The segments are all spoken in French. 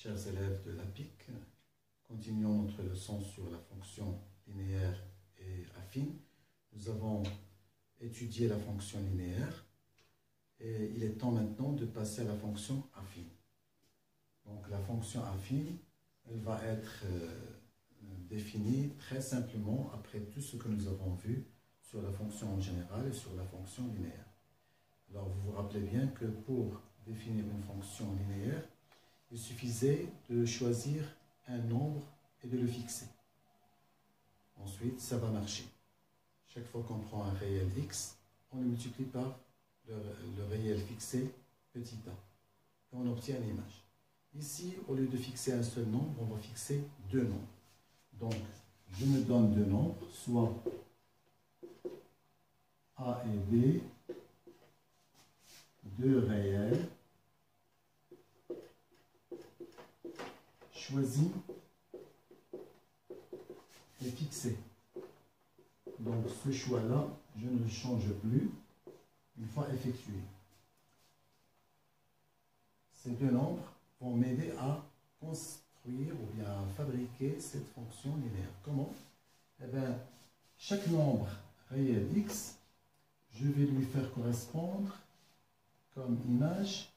Chers élèves de l'APIC, continuons notre leçon sur la fonction linéaire et affine. Nous avons étudié la fonction linéaire et il est temps maintenant de passer à la fonction affine. Donc la fonction affine, elle va être définie très simplement après tout ce que nous avons vu sur la fonction en général et sur la fonction linéaire. Alors vous vous rappelez bien que pour définir une fonction linéaire, il suffisait de choisir un nombre et de le fixer. Ensuite, ça va marcher. Chaque fois qu'on prend un réel x, on le multiplie par le réel fixé petit a. Et on obtient une image. Ici, au lieu de fixer un seul nombre, on va fixer deux nombres. Donc, je me donne deux nombres, soit a et b, deux réels, choisis et fixé. Donc ce choix-là, je ne le change plus une fois effectué. Ces deux nombres vont m'aider à construire ou bien à fabriquer cette fonction linéaire. Comment? Eh bien, chaque nombre réel x, je vais lui faire correspondre comme image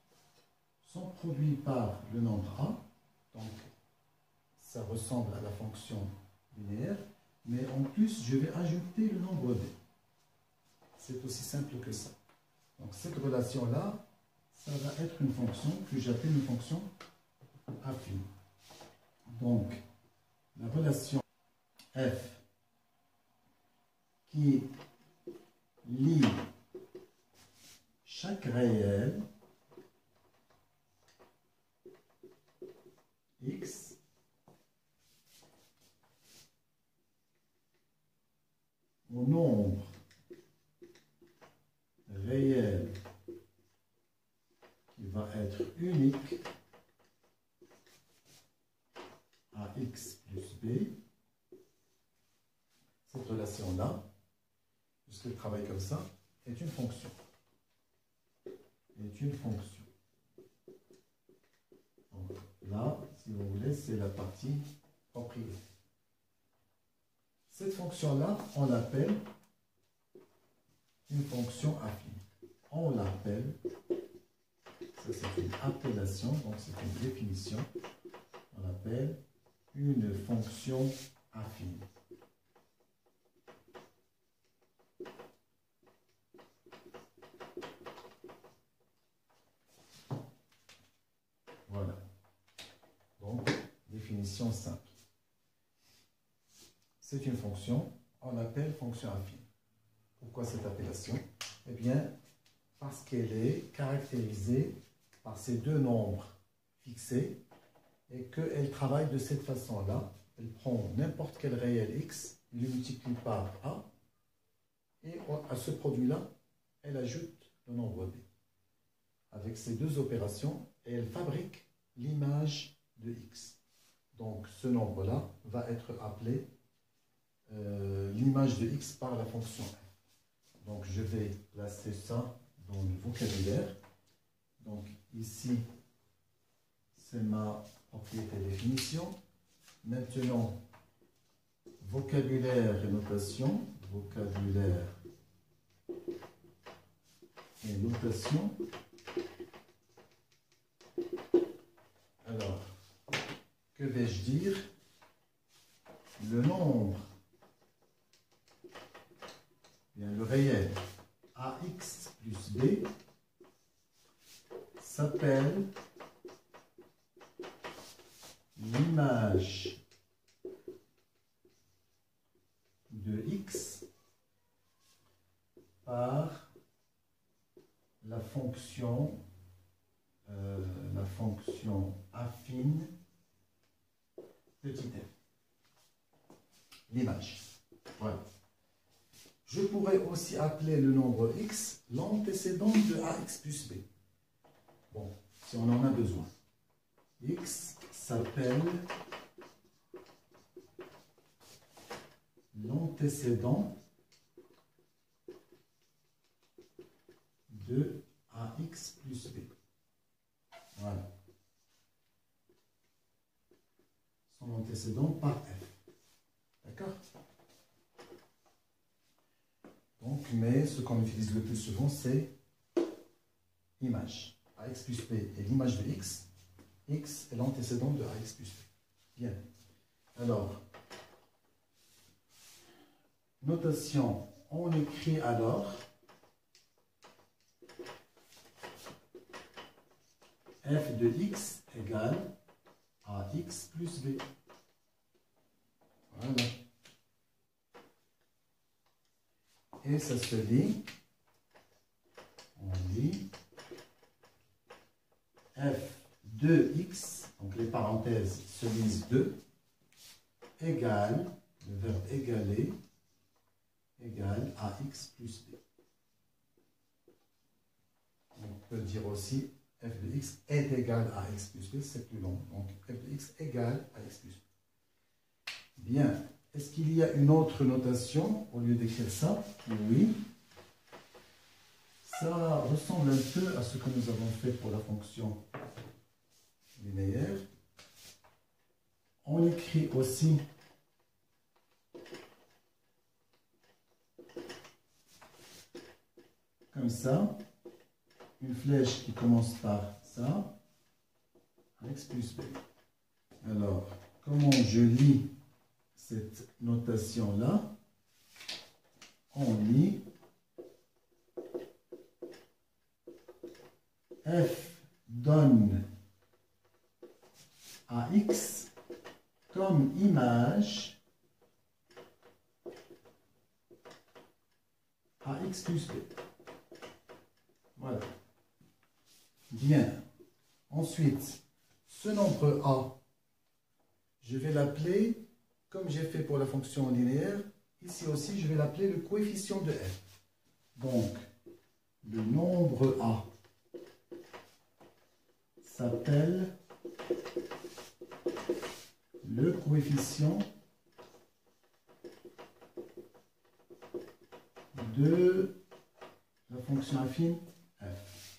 son produit par le nombre a. Donc, ça ressemble à la fonction linéaire, mais en plus, je vais ajouter le nombre b. C'est aussi simple que ça. Donc, cette relation-là, ça va être une fonction que j'appelle une fonction affine. Donc, la relation f qui lie chaque réel x au nombre réel qui va être unique à x plus b. Cette relation-là, puisqu'elle travaille comme ça, est une fonction. Donc là, si vous voulez, c'est la partie propriétaire. Cette fonction-là, on l'appelle une fonction affine. On l'appelle, ça c'est une appellation, donc c'est une définition, on l'appelle une fonction affine. Voilà. Donc, définition simple. C'est une fonction, on l'appelle fonction affine. Pourquoi cette appellation? Eh bien, parce qu'elle est caractérisée par ces deux nombres fixés et qu'elle travaille de cette façon-là. Elle prend n'importe quel réel x, le multiplie par a, et à ce produit-là, elle ajoute le nombre b. Avec ces deux opérations, et elle fabrique l'image de x. Donc, ce nombre-là va être appelé l'image de x par la fonction f. Donc, je vais placer ça dans le vocabulaire. Donc, ici, c'est ma propriété définition. Maintenant, vocabulaire et notation. Vocabulaire et notation. Alors, que vais-je dire? Le nombre, bien, le réel ax plus b s'appelle l'image de x par la fonction affine petit f. L'image. Voilà. Je pourrais aussi appeler le nombre x l'antécédent de ax plus b. Bon, si on en a besoin. X s'appelle l'antécédent de ax plus b. Voilà. l'antécédent par f. D'accord? Donc, mais ce qu'on utilise le plus souvent, c'est image. Ax plus b est l'image de x. X est l'antécédent de ax plus b. Bien. Alors, notation, on écrit alors f de x égale à x plus b. Voilà. Et ça se lit, on lit f de x, donc les parenthèses se lisent 2, égale, le verbe égaler, égale à x plus b. On peut dire aussi f de x est égal à x plus b, c'est plus long. Donc f de x égale à x plus b. Bien. Est-ce qu'il y a une autre notation au lieu d'écrire ça? Oui. Ça ressemble un peu à ce que nous avons fait pour la fonction linéaire. On écrit aussi comme ça, une flèche qui commence par ça, x plus b. Alors, comment je lis cette notation-là? On lit f donne à x comme image à x plus b. Voilà. Bien. Ensuite, ce nombre a, je vais l'appeler, comme j'ai fait pour la fonction linéaire, ici aussi, je vais l'appeler le coefficient de f. Donc, le nombre a s'appelle le coefficient de la fonction affine f.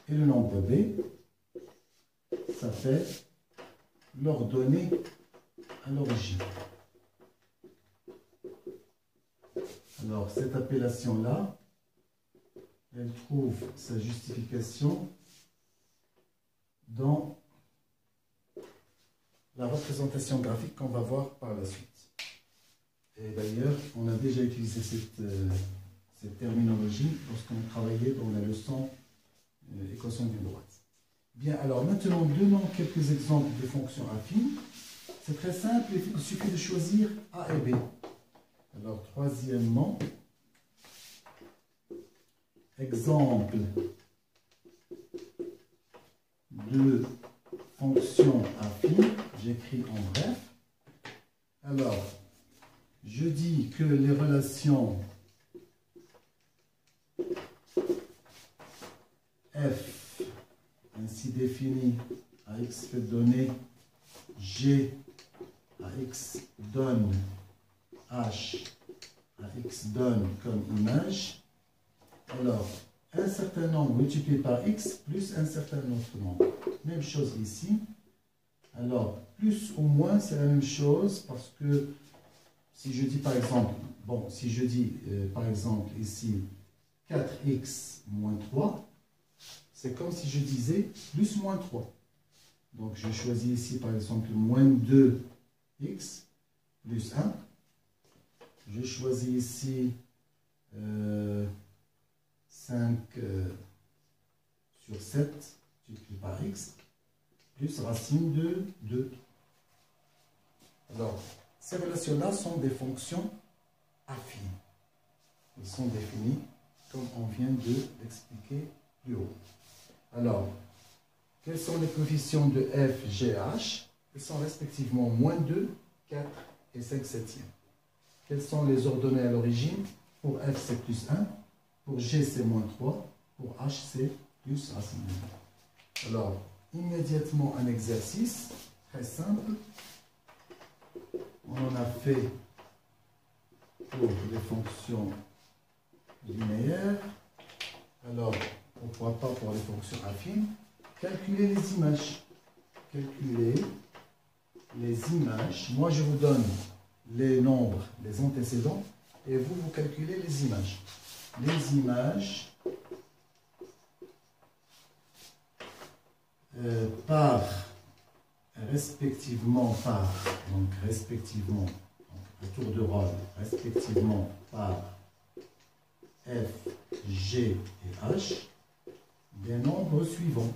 Et le nombre b s'appelle l'ordonnée à l'origine. Alors, cette appellation-là, elle trouve sa justification dans la représentation graphique qu'on va voir par la suite. Et d'ailleurs, on a déjà utilisé cette terminologie lorsqu'on travaillait dans la leçon équation d'une droite. Bien, alors maintenant, donnons quelques exemples de fonctions affines. C'est très simple, il suffit de choisir A et B. Alors, troisièmement, exemple de fonction affine, j'écris en bref. Alors, je dis que les relations f, ainsi définies, à x fait donner g à x donne h à x donne comme image. Alors, un certain nombre multiplié par x plus un certain autre nombre. Même chose ici. Alors, plus ou moins, c'est la même chose parce que si je dis par exemple, bon, si je dis par exemple ici 4x moins 3, c'est comme si je disais plus moins 3. Donc, je choisis ici par exemple moins 2x plus 1. Je choisis ici 5 sur 7 multiplié par x plus racine de 2. Alors, ces relations-là sont des fonctions affines. Elles sont définies comme on vient de l'expliquer plus haut. Alors, quels sont les coefficients de f, g, h? Ils sont respectivement moins 2, 4 et 5 septièmes. Quelles sont les ordonnées à l'origine? Pour f, c'est plus 1. Pour g, c'est moins 3. Pour h, c'est plus racine de 2. Alors, immédiatement un exercice très simple. On en a fait pour les fonctions linéaires. Alors, pourquoi pas pour les fonctions affines? Calculer les images. Calculer les images. Moi, je vous donne les nombres, les antécédents, et vous, vous calculez les images. Les images par, respectivement par, donc respectivement, donc, à tour de rôle, respectivement par F, G et H, des nombres suivants.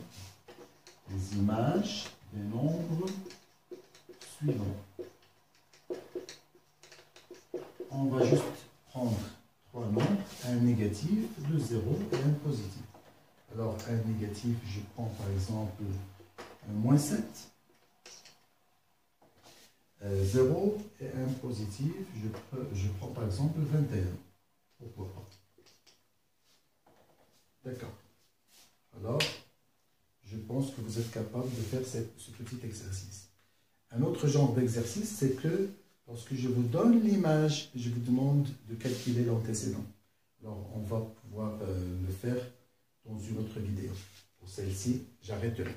Les images des nombres suivants. On va juste prendre trois nombres, un négatif, deux zéros et un positif. Alors, un négatif, je prends par exemple un moins 7, 0, et un positif, je prends par exemple 21. Pourquoi pas? D'accord. Alors, je pense que vous êtes capable de faire ce petit exercice. Un autre genre d'exercice, c'est que lorsque je vous donne l'image, je vous demande de calculer l'antécédent. Alors, on va pouvoir le faire dans une autre vidéo. Pour celle-ci, j'arrête là.